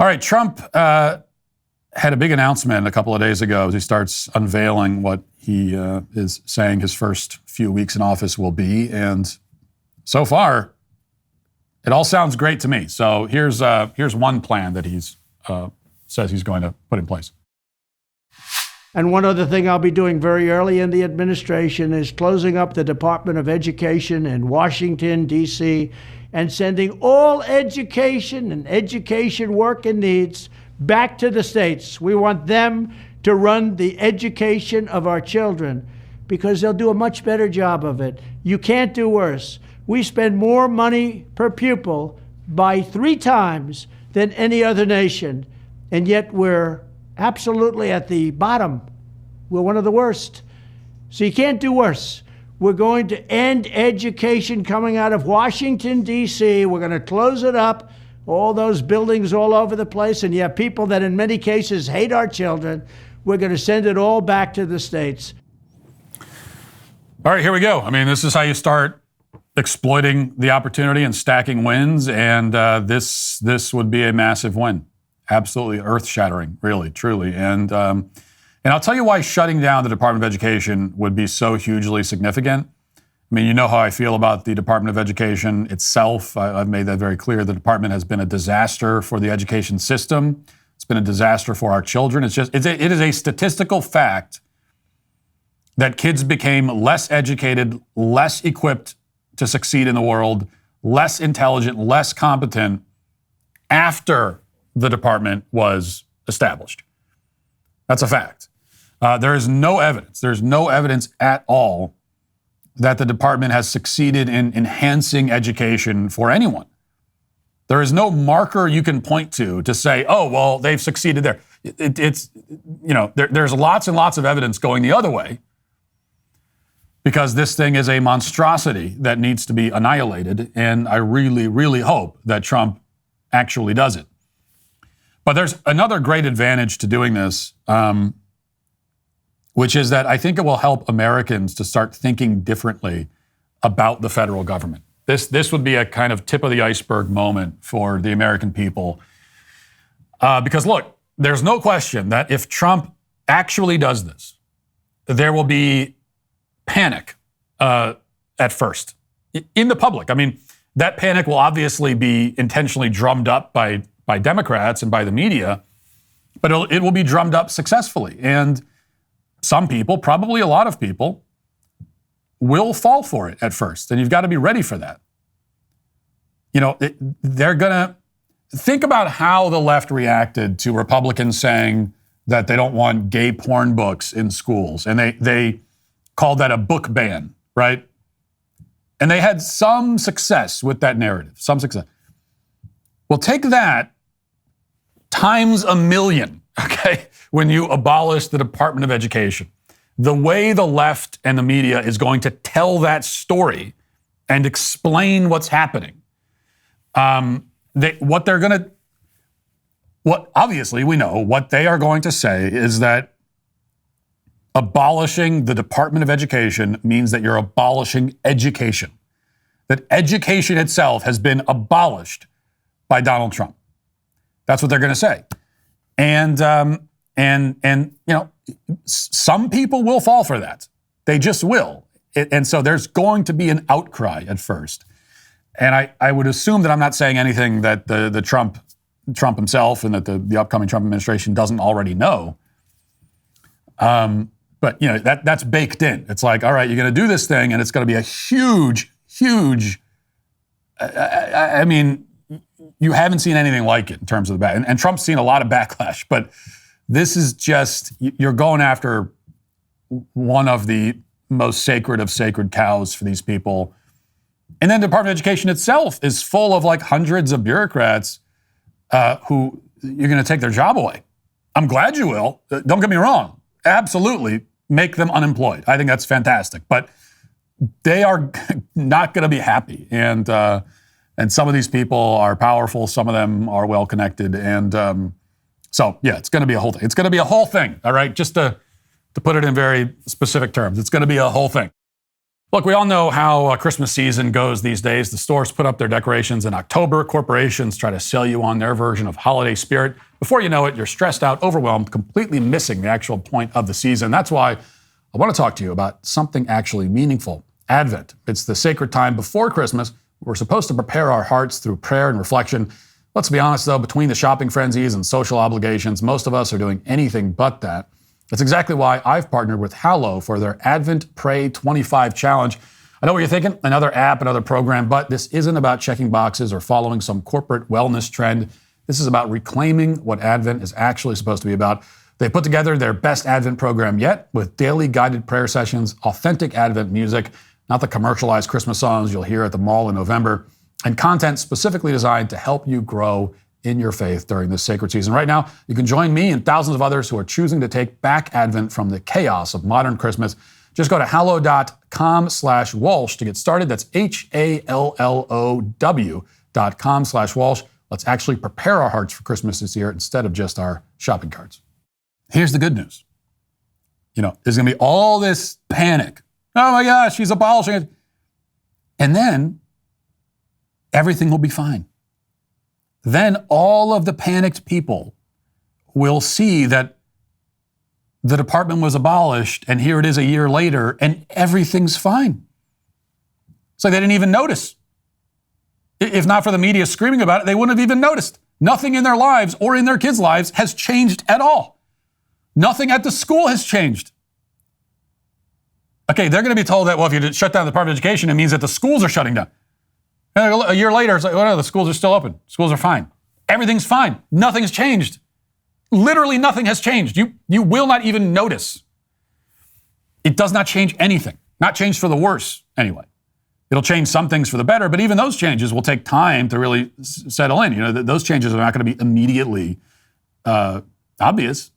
All right, Trump had a big announcement a couple of days ago as he starts unveiling what he is saying his first few weeks in office will be. And so far, it all sounds great to me. So here's one plan that he's says he's going to put in place. And one other thing I'll be doing very early in the administration is closing up the Department of Education in Washington, D.C., and sending all education and education work and needs back to the states. We want them to run the education of our children because they'll do a much better job of it. You can't do worse. We spend more money per pupil by 3 times than any other nation, and yet we're absolutely at the bottom. We're one of the worst. So you can't do worse. We're going to end education coming out of Washington, D.C. We're going to close it up, all those buildings all over the place, and you have people that in many cases hate our children. We're going to send it all back to the states. All right, here we go. I mean, this is how you start exploiting the opportunity and stacking wins, and this would be a massive win. Absolutely earth-shattering, really, truly. And I'll tell you why shutting down the Department of Education would be so hugely significant. I mean, you know how I feel about the Department of Education itself. I've made that very clear. The department has been a disaster for the education system. It's been a disaster for our children. It is a statistical fact that kids became less educated, less equipped to succeed in the world, less intelligent, less competent after the department was established. That's a fact. There is no evidence. There's no evidence at all that the department has succeeded in enhancing education for anyone. There is no marker you can point to say, oh, well, they've succeeded there. There's lots and lots of evidence going the other way because this thing is a monstrosity that needs to be annihilated. And I really, really hope that Trump actually does it. But there's another great advantage to doing this, which is that I think it will help Americans to start thinking differently about the federal government. This would be a kind of tip of the iceberg moment for the American people. Because look, there's no question that if Trump actually does this, there will be panic at first in the public. I mean, that panic will obviously be intentionally drummed up by Democrats and by the media, but it will be drummed up successfully. And some people, probably a lot of people, will fall for it at first. And you've got to be ready for that. They're going to think about how the left reacted to Republicans saying that they don't want gay porn books in schools. And they called that a book ban, right? And they had some success with that narrative, some success. Well, take that times a million, okay, when you abolish the Department of Education. The way the left and the media is going to tell that story and explain what's happening. Obviously we know what they are going to say is that abolishing the Department of Education means that you're abolishing education. That education itself has been abolished by Donald Trump. That's what they're going to say. And some people will fall for that. They just will. And so there's going to be an outcry at first. And I would assume that I'm not saying anything that the Trump himself and that the upcoming Trump administration doesn't already know. But that's baked in. It's like, all right, you're going to do this thing and it's going to be a huge, I mean, you haven't seen anything like it in terms of the back. And Trump's seen a lot of backlash, but this is just, you're going after one of the most sacred of sacred cows for these people. And then the Department of Education itself is full of like hundreds of bureaucrats who you're going to take their job away. I'm glad you will. Don't get me wrong. Absolutely make them unemployed. I think that's fantastic. But they are not going to be happy. And some of these people are powerful. Some of them are well-connected. And so, yeah, it's going to be a whole thing. It's going to be a whole thing, all right? Just to put it in very specific terms, it's going to be a whole thing. Look, we all know how Christmas season goes these days. The stores put up their decorations in October. Corporations try to sell you on their version of holiday spirit. Before you know it, you're stressed out, overwhelmed, completely missing the actual point of the season. That's why I want to talk to you about something actually meaningful. Advent. It's the sacred time before Christmas. We're supposed to prepare our hearts through prayer and reflection. Let's be honest, though, between the shopping frenzies and social obligations, most of us are doing anything but that. That's exactly why I've partnered with Hallow for their Advent Pray 25 Challenge. I know what you're thinking, another app, another program, but this isn't about checking boxes or following some corporate wellness trend. This is about reclaiming what Advent is actually supposed to be about. They put together their best Advent program yet with daily guided prayer sessions, authentic Advent music, not the commercialized Christmas songs you'll hear at the mall in November, and content specifically designed to help you grow in your faith during this sacred season. Right now, you can join me and thousands of others who are choosing to take back Advent from the chaos of modern Christmas. Just go to hallow.com/Walsh to get started. That's HALLOW.com/Walsh. Let's actually prepare our hearts for Christmas this year instead of just our shopping carts. Here's the good news. There's going to be all this panic. Oh my gosh, he's abolishing it. And then everything will be fine. Then all of the panicked people will see that the department was abolished, and here it is a year later, and everything's fine. It's like they didn't even notice. If not for the media screaming about it, they wouldn't have even noticed. Nothing in their lives or in their kids' lives has changed at all. Nothing at the school has changed. Okay, they're going to be told that, well, if you shut down the Department of Education, it means that the schools are shutting down. And a year later, it's like, oh no, the schools are still open. Schools are fine. Everything's fine. Nothing's changed. Literally nothing has changed. You will not even notice. It does not change anything. Not change for the worse, anyway. It'll change some things for the better, but even those changes will take time to really settle in. Those changes are not going to be immediately obvious.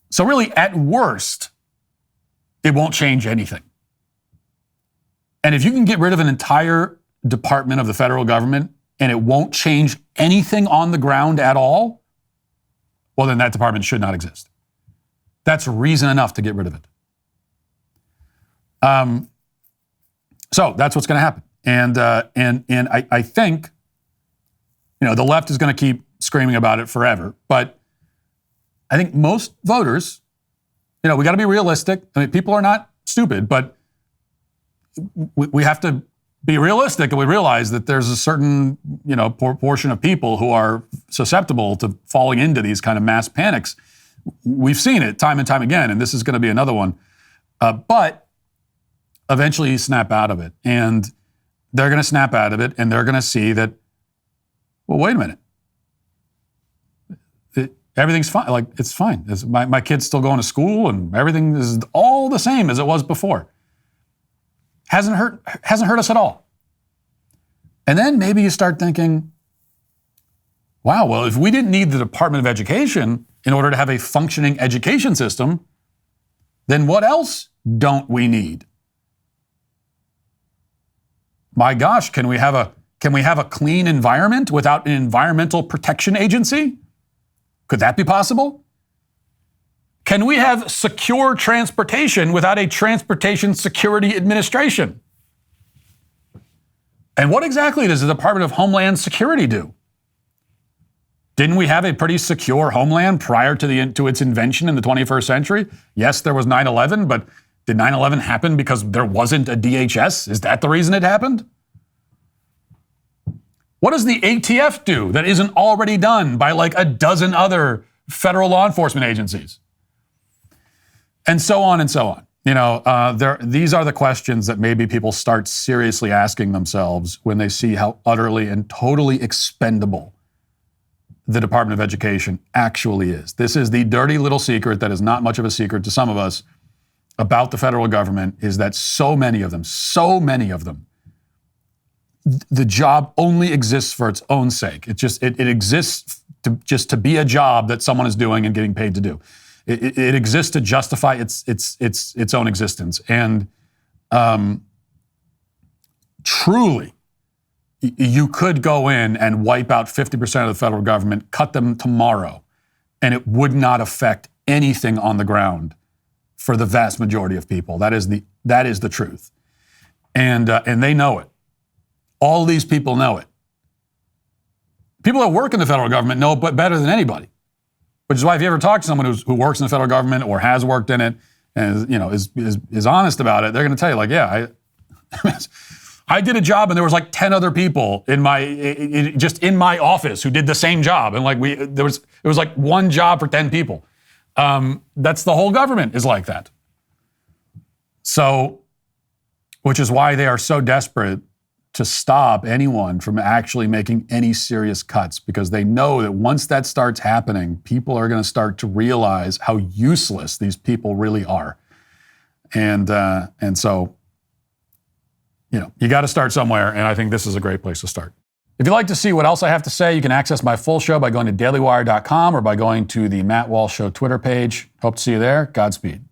So really, at worst, it won't change anything. And if you can get rid of an entire department of the federal government and it won't change anything on the ground at all, well, then that department should not exist. That's reason enough to get rid of it. So that's what's going to happen. And I think, the left is going to keep screaming about it forever. But I think most voters, we got to be realistic. I mean, people are not stupid, but we have to be realistic, and we realize that there's a certain, portion of people who are susceptible to falling into these kind of mass panics. We've seen it time and time again, and this is going to be another one. But eventually you snap out of it, and they're going to snap out of it, and they're going to see that, well, wait a minute. Everything's fine. Like, it's fine. My kid's still going to school, and everything is all the same as it was before. Hasn't hurt us at all. And then maybe you start thinking, wow, well, if we didn't need the Department of Education in order to have a functioning education system, then what else don't we need? My gosh, can we have a clean environment without an environmental protection agency? Could that be possible? Can we have secure transportation without a Transportation Security Administration? And what exactly does the Department of Homeland Security do? Didn't we have a pretty secure homeland prior to its invention in the 21st century? Yes, there was 9/11, but did 9/11 happen because there wasn't a DHS? Is that the reason it happened? What does the ATF do that isn't already done by like a dozen other federal law enforcement agencies? And so on and so on. These are the questions that maybe people start seriously asking themselves when they see how utterly and totally expendable the Department of Education actually is. This is the dirty little secret that is not much of a secret to some of us about the federal government, is that so many of them, the job only exists for its own sake. It exists to be a job that someone is doing and getting paid to do. It exists to justify its own existence. And truly, you could go in and wipe out 50% of the federal government, cut them tomorrow, and it would not affect anything on the ground for the vast majority of people. That is the truth. And they know it. All these people know it. People that work in the federal government know it better than anybody. Which is why if you ever talk to someone who works in the federal government or has worked in it and is honest about it, they're going to tell you, like, yeah, I did a job and there was like 10 other people in my office who did the same job, and it was like one job for 10 people. That's the whole government is like that. So, which is why they are so desperate to stop anyone from actually making any serious cuts, because they know that once that starts happening, people are going to start to realize how useless these people really are. And so, you got to start somewhere, and I think this is a great place to start. If you'd like to see what else I have to say, you can access my full show by going to dailywire.com or by going to the Matt Walsh Show Twitter page. Hope to see you there. Godspeed.